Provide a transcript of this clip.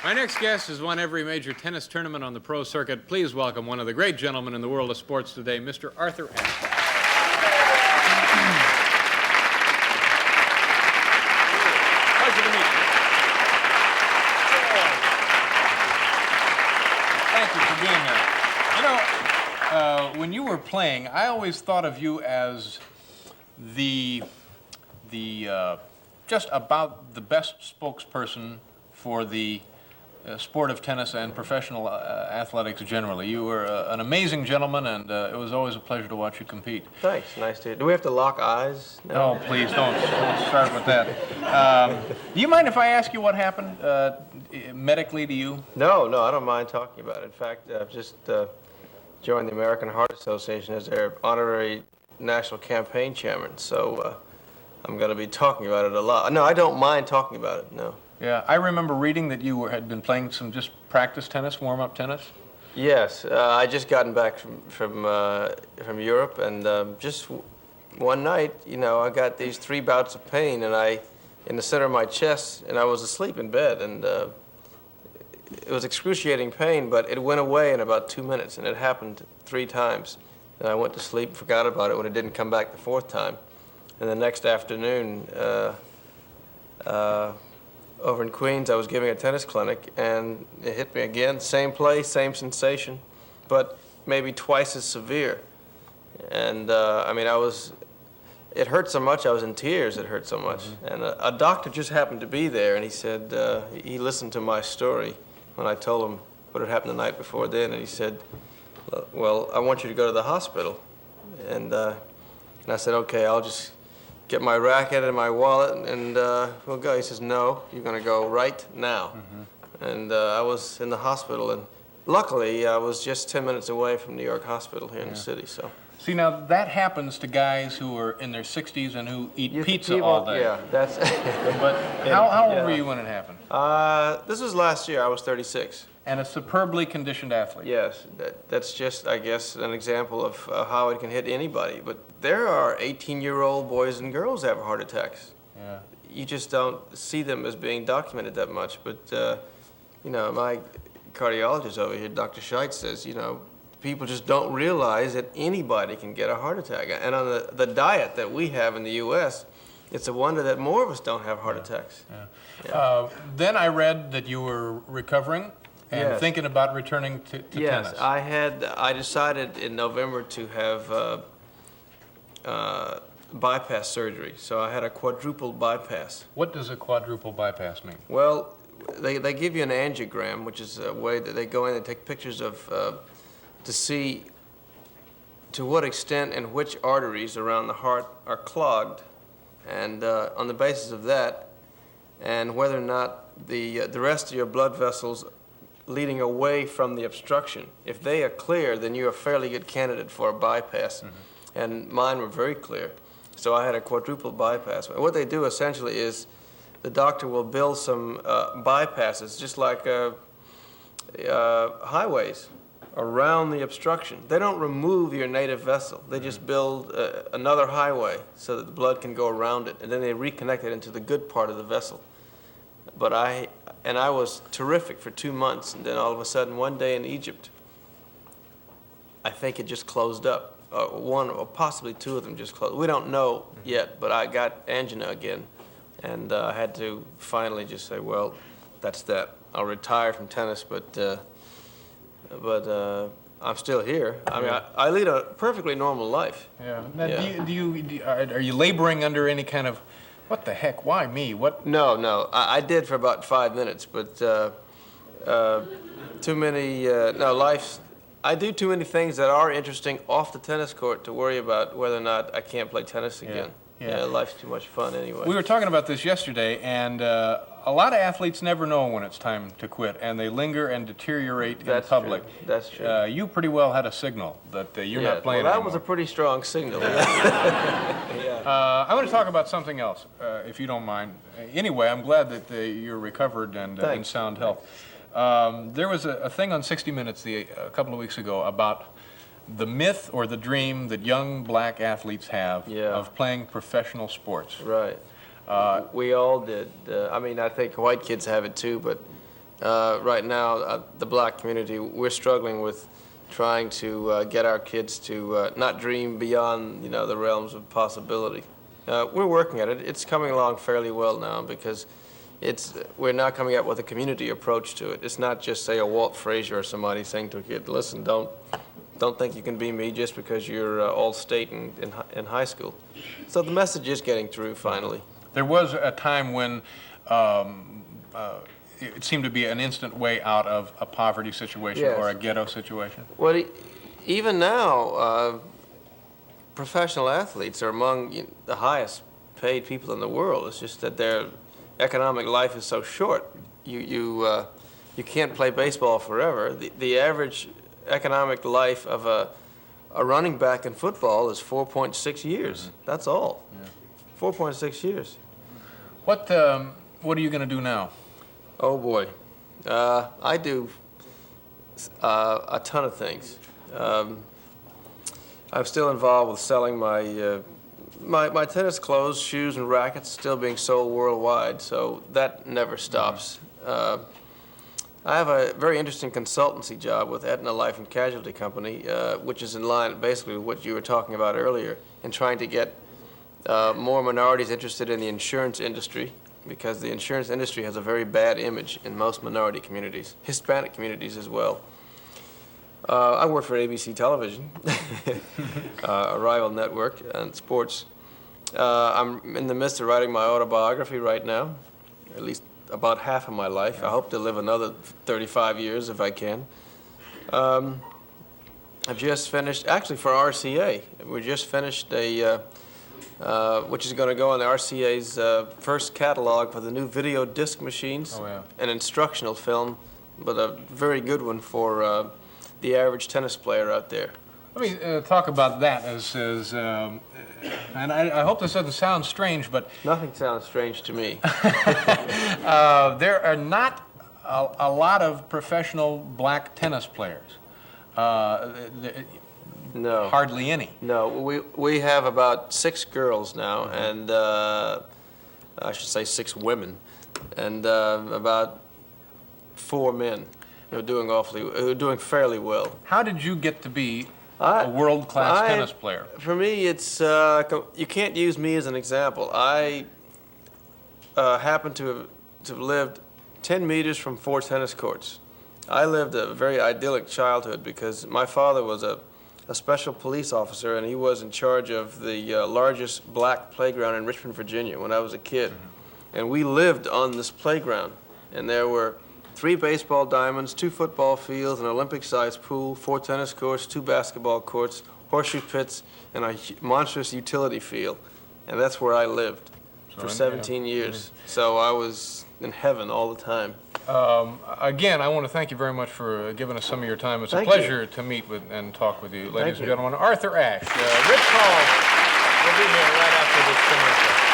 My next guest has won every major tennis tournament on the pro circuit. Please welcome one of the great gentlemen in the world of sports today, Mr. Arthur Ashe. Pleasure to meet you. Thank you for being here. You know, when you were playing, I always thought of you as the just about the best spokesperson for the sport of tennis and professional athletics generally. You were an amazing gentleman, and it was always a pleasure to watch you compete. Thanks, nice to. Do we have to lock eyes? No, oh, please don't start with that. Do you mind if I ask you what happened medically to you? No, I don't mind talking about it. In fact, I've just joined the American Heart Association as their honorary national campaign chairman, so I'm going to be talking about it a lot. No, I don't mind talking about it, no. Yeah, I remember reading that you had been playing some just practice tennis, warm-up tennis. Yes, I just gotten back from Europe, and just one night, you know, I got these 3 bouts of pain, and in the center of my chest, and I was asleep in bed, and it was excruciating pain, but it went away in about 2 minutes, and it happened 3 times. And I went to sleep, forgot about it when it didn't come back the 4th time. And the next afternoon, over in Queens, I was giving a tennis clinic, and it hit me again. Same place, same sensation, but maybe twice as severe. And I mean, it hurt so much, I was in tears, it hurt so much. Mm-hmm. And a doctor just happened to be there, and he said, he listened to my story when I told him what had happened the night before then, and he said, well, I want you to go to the hospital. And I said, okay, I'll just get my racket and my wallet, and we'll go. He says, no, you're going to go right now. Mm-hmm. And I was in the hospital, and luckily I was just 10 minutes away from New York Hospital here in the city. So. See, now that happens to guys who are in their 60s and who eat pizza all day. Yeah, that's. But how old were you when it happened? This was last year. I was 36. And a superbly conditioned athlete. Yes, that's just, I guess, an example of how it can hit anybody. But there are 18-year-old boys and girls that have heart attacks. Yeah. You just don't see them as being documented that much. But, you know, my cardiologist over here, Dr. Scheit, says, you know, people just don't realize that anybody can get a heart attack. And on the diet that we have in the U.S., it's a wonder that more of us don't have heart attacks. Yeah. Yeah. Then I read that you were recovering and thinking about returning to tennis. Yes, I decided in November to have bypass surgery. So I had a quadruple bypass. What does a quadruple bypass mean? Well, they give you an angiogram, which is a way that they go in and take pictures of to see to what extent and which arteries around the heart are clogged, and on the basis of that, and whether or not the rest of your blood vessels leading away from the obstruction. If they are clear, then you're a fairly good candidate for a bypass. Mm-hmm. And mine were very clear. So I had a quadruple bypass. What they do essentially is the doctor will build some bypasses, just like highways, around the obstruction. They don't remove your native vessel. They just build another highway so that the blood can go around it, and then they reconnect it into the good part of the vessel. But I was terrific for 2 months, and then all of a sudden, one day in Egypt, I think it just closed up. One or possibly 2 of them just closed. We don't know yet, but I got angina again, and I had to finally just say, well, that's that. I'll retire from tennis, but I'm still here. I mean, I lead a perfectly normal life. Yeah. Now, are you laboring under any kind of, what the heck, why me? What? No. I did for about 5 minutes, but too many, I do too many things that are interesting off the tennis court to worry about whether or not I can't play tennis again. Yeah, life's too much fun anyway. We were talking about this yesterday, and a lot of athletes never know when it's time to quit, and they linger and deteriorate in public. That's true. You pretty well had a signal that you're not playing that anymore. Was a pretty strong signal. I want to talk about something else, if you don't mind. Anyway, I'm glad that you're recovered and in sound health. There was a thing on 60 Minutes a couple of weeks ago about the myth or the dream that young black athletes have of playing professional sports. Right. We all did. I mean, I think white kids have it too, but right now, the black community, we're struggling with trying to get our kids to not dream beyond, the realms of possibility. We're working at it. It's coming along fairly well now because we're now coming up with a community approach to it. It's not just, say, a Walt Frazier or somebody saying to a kid, listen, don't think you can be me just because you're all-state in high school. So the message is getting through finally. There was a time when it seemed to be an instant way out of a poverty situation. Yes. Or a ghetto situation. Well, even now, professional athletes are among the highest paid people in the world. It's just that their economic life is so short. You can't play baseball forever. The average economic life of a running back in football is 4.6 years. Mm-hmm. That's all. Yeah. 4.6 years. What are you going to do now? Oh boy, I do a ton of things. I'm still involved with selling my tennis clothes, shoes, and rackets still being sold worldwide, so that never stops. I have a very interesting consultancy job with Aetna Life and Casualty Company, which is in line basically with what you were talking about earlier, in trying to get more minorities interested in the insurance industry, because the insurance industry has a very bad image in most minority communities, Hispanic communities as well. I work for ABC Television, a rival network, and sports. I'm in the midst of writing my autobiography right now, at least about half of my life. I hope to live another 35 years if I can. I've just finished, actually for RCA, we just finished which is going to go on the RCA's first catalog for the new video disc machines. Oh, yeah. An instructional film, but a very good one for the average tennis player out there. Let me talk about that and I hope this doesn't sound strange, but... Nothing sounds strange to me. There are not a lot of professional black tennis players. No. Hardly any. No, we have about 6 girls now, and I should say 6 women, and about 4 men who are doing fairly well. How did you get to be a world-class tennis player? For me, it's you can't use me as an example. I happen to have lived 10 meters from 4 tennis courts. I lived a very idyllic childhood because my father was a special police officer, and he was in charge of the largest black playground in Richmond, Virginia when I was a kid. Mm-hmm. And we lived on this playground, and there were 3 baseball diamonds, 2 football fields, an Olympic-sized pool, 4 tennis courts, 2 basketball courts, horseshoe pits, and a monstrous utility field. And that's where I lived for 17 years. Mm-hmm. So I was in heaven all the time. Again, I want to thank you very much for giving us some of your time. It's a pleasure to meet with and talk with you, ladies and gentlemen. Arthur Ashe. Rich Hall will be here right after this commercial.